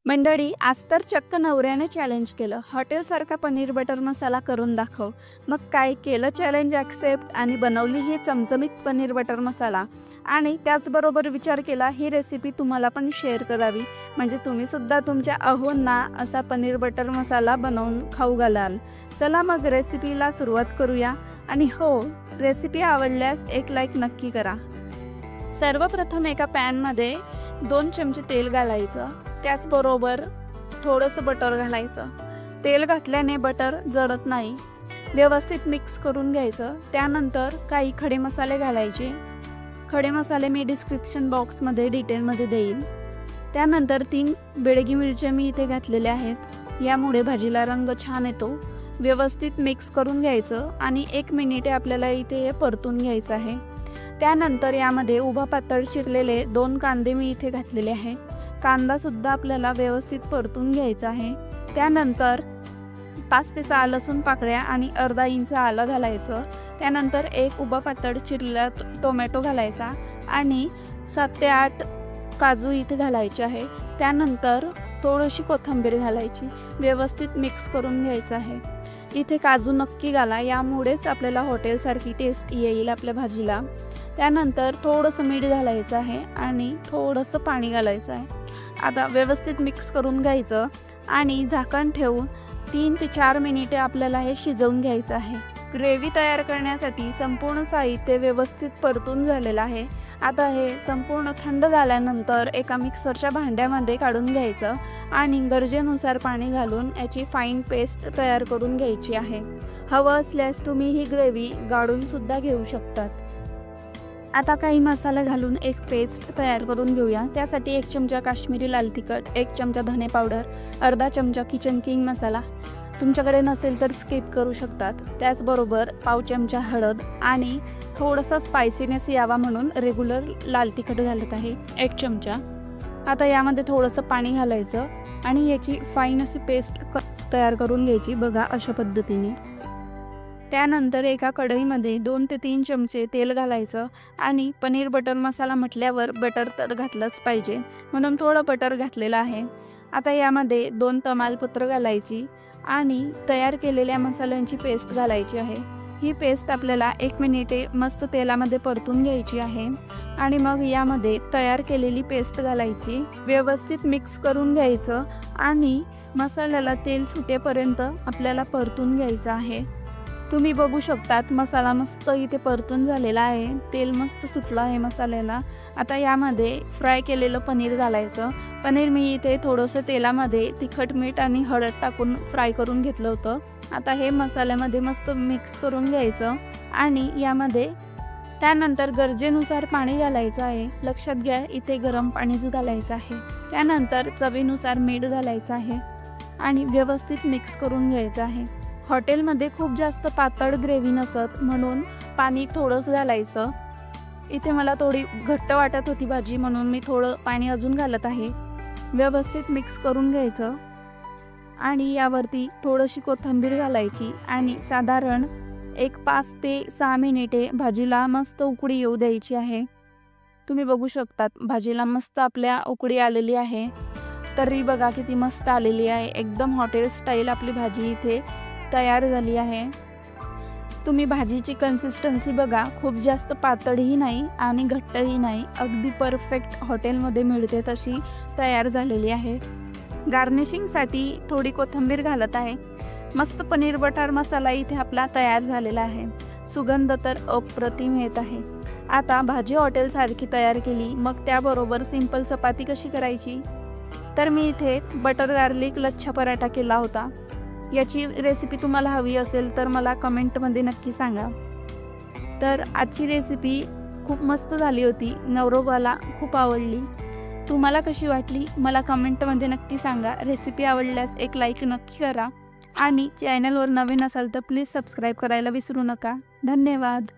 मंडळी, आज तर चक्क नवऱ्याने चॅलेंज केलं, हॉटेलसारखा पनीर बटर मसाला करून दाखव. मग काय केलं चॅलेंज ॲक्सेप्ट आणि बनवली ही चमचमीत पनीर बटर मसाला. आणि त्याचबरोबर विचार केला ही रेसिपी तुम्हाला पण शेअर करावी, म्हणजे तुम्हीसुद्धा तुमच्या अहोंना असा पनीर बटर मसाला बनवून खाऊ घालाल. चला मग रेसिपीला सुरुवात करूया. आणि हो, रेसिपी आवडल्यास एक लाईक नक्की करा. सर्वप्रथम एका पॅनमध्ये 2 चमचे तेल घालायचं, त्याचबरोबर थोडंसं बटर घालायचं. तेल घातल्याने बटर जळत नाही. व्यवस्थित मिक्स करून घ्यायचं. त्यानंतर काही खडे मसाले घालायचे. खडे मसाले मी डिस्क्रिप्शन बॉक्समध्ये डिटेलमध्ये देईन. त्यानंतर 3 बेडगी मिरच्या मी इथे घातलेल्या आहेत, यामुळे भाजीला रंग छान येतो. व्यवस्थित मिक्स करून घ्यायचं आणि 1 मिनिटे आपल्याला इथे परतून घ्यायचं आहे. त्यानंतर यामध्ये उभा पातळ चिरलेले 2 कांदे मी इथे घातलेले आहे. कांदासुद्धा आपल्याला व्यवस्थित परतून घ्यायचा आहे. त्यानंतर 5 ते 6 लसूण पाकळ्या आणि अर्धा इंच आलं घालायचं. त्यानंतर 1 उभा पातळ चिरलेला टोमॅटो घालायचा आणि 7 ते 8 काजू इथे घालायचे आहे. त्यानंतर थोडीशी कोथिंबीर घालायची. व्यवस्थित मिक्स करून घ्यायचं आहे. इथे काजू नक्की घाला, यामुळेच आपल्याला हॉटेलसारखी टेस्ट येईल आपल्या भाजीला. त्यानंतर थोडंसं मीठ घालायचं आहे आणि थोडंसं पाणी घालायचं आहे. आता व्यवस्थित मिक्स करून घ्यायचं आणि झाकण ठेवून 3 ते 4 मिनिटे आपल्याला हे शिजवून घ्यायचं आहे. ग्रेव्ही तयार करण्यासाठी संपूर्ण साहित्य व्यवस्थित परतून झालेलं आहे. आता हे संपूर्ण थंड झाल्यानंतर एका मिक्सरच्या भांड्यामध्ये काढून घ्यायचं आणि गरजेनुसार पाणी घालून याची फाईन पेस्ट तयार करून घ्यायची आहे. हवं असल्यास तुम्ही ही ग्रेव्ही गाळूनसुद्धा घेऊ शकतात. आता काही मसाला घालून एक पेस्ट तयार करून घेऊया. त्यासाठी 1 चमचा काश्मीरी लाल तिखट, 1 चमचा धने पावडर, अर्धा चमचा किचन किंग मसाला, तुमच्याकडे नसेल तर स्किप करू शकतात. त्याचबरोबर पाव चमचा हळद आणि थोडंसं स्पायसीनेस यावा म्हणून रेग्युलर लाल तिखट घालत आहे 1 चमचा. आता यामध्ये थोडंसं पाणी घालायचं आणि याची फाईन अशी पेस्ट तयार करून घ्यायची, बघा अशा पद्धतीने. त्यानंतर एका कढईमध्ये 2 ते 3 चमचे तेल घालायचं आणि पनीर बटर मसाला म्हटल्यावर बटर तर घातलंच पाहिजे, म्हणून थोडं बटर घातलेलं आहे. आता यामध्ये 2 तमालपत्र घालायची आणि तयार केलेल्या मसाल्यांची पेस्ट घालायची आहे. ही पेस्ट आपल्याला 1 मिनिटे मस्त तेलामध्ये परतून घ्यायची आहे आणि मग यामध्ये तयार केलेली पेस्ट घालायची. व्यवस्थित मिक्स करून घ्यायचं आणि मसाल्याला तेल सुटेपर्यंत आपल्याला परतून घ्यायचं आहे. तुम्ही बघू शकतात मसाला मस्त इथे परतून झालेला आहे. तेल मस्त सुटलं आहे मसाल्याला. आता यामध्ये फ्राय केलेलं पनीर घालायचं. पनीर मी इथे थोडंसं तेलामध्ये तिखट, मीठ आणि हळद टाकून फ्राय करून घेतलं होतं. आता हे मसाल्यामध्ये मस्त मिक्स करून घ्यायचं आणि यामध्ये त्यानंतर गरजेनुसार पाणी घालायचं आहे. लक्षात घ्या, इथे गरम पाणीच घालायचं आहे. त्यानंतर चवीनुसार मीठ घालायचं आहे आणि व्यवस्थित मिक्स करून घ्यायचं आहे. हॉटेलमध्ये खूप जास्त पातळ ग्रेव्ही नसत, म्हणून पाणी थोडंच घालायचं. इथे मला थोडी घट्ट वाटत होती भाजी, म्हणून मी थोडं पाणी अजून घालत आहे. व्यवस्थित मिक्स करून घ्यायचं आणि यावरती थोडीशी कोथिंबीर घालायची आणि साधारण 5 ते 6 मिनिटे भाजीला मस्त उकळी येऊ द्यायची आहे. तुम्ही बघू शकतात भाजीला मस्त आपल्या उकळी आलेली आहे. तर्री बघा किती मस्त आलेली आहे. एकदम हॉटेल स्टाईल आपली भाजी इथे तयार झाली आहे. तुम्ही भाजीची कन्सिस्टन्सी बघा, खूप जास्त पातळही नाही आणि घट्टही नाही, अगदी परफेक्ट हॉटेलमध्ये मिळते तशी तयार झालेली आहे. गार्निशिंगसाठी थोडी कोथिंबीर घालत आहे. मस्त पनीर बटर मसाला इथे आपला तयार झालेला आहे. सुगंध तर अप्रतिम येत आहे. आता भाजी हॉटेलसारखी तयार केली, मग त्याबरोबर सिंपल चपाती कशी करायची, तर मी इथे बटर गार्लिक लच्छा पराठा केला होता. याची रेसिपी तुम्हाला हवी असेल तर मला कमेंटमध्ये नक्की सांगा. तर आजची रेसिपी खूप मस्त झाली होती. नवरोबाला खूप आवडली. तुम्हाला कशी वाटली मला कमेंटमध्ये नक्की सांगा. रेसिपी आवडल्यास एक लाईक नक्की करा आणि चॅनलवर नवीन असाल तर प्लीज सबस्क्राईब करायला विसरू नका. धन्यवाद.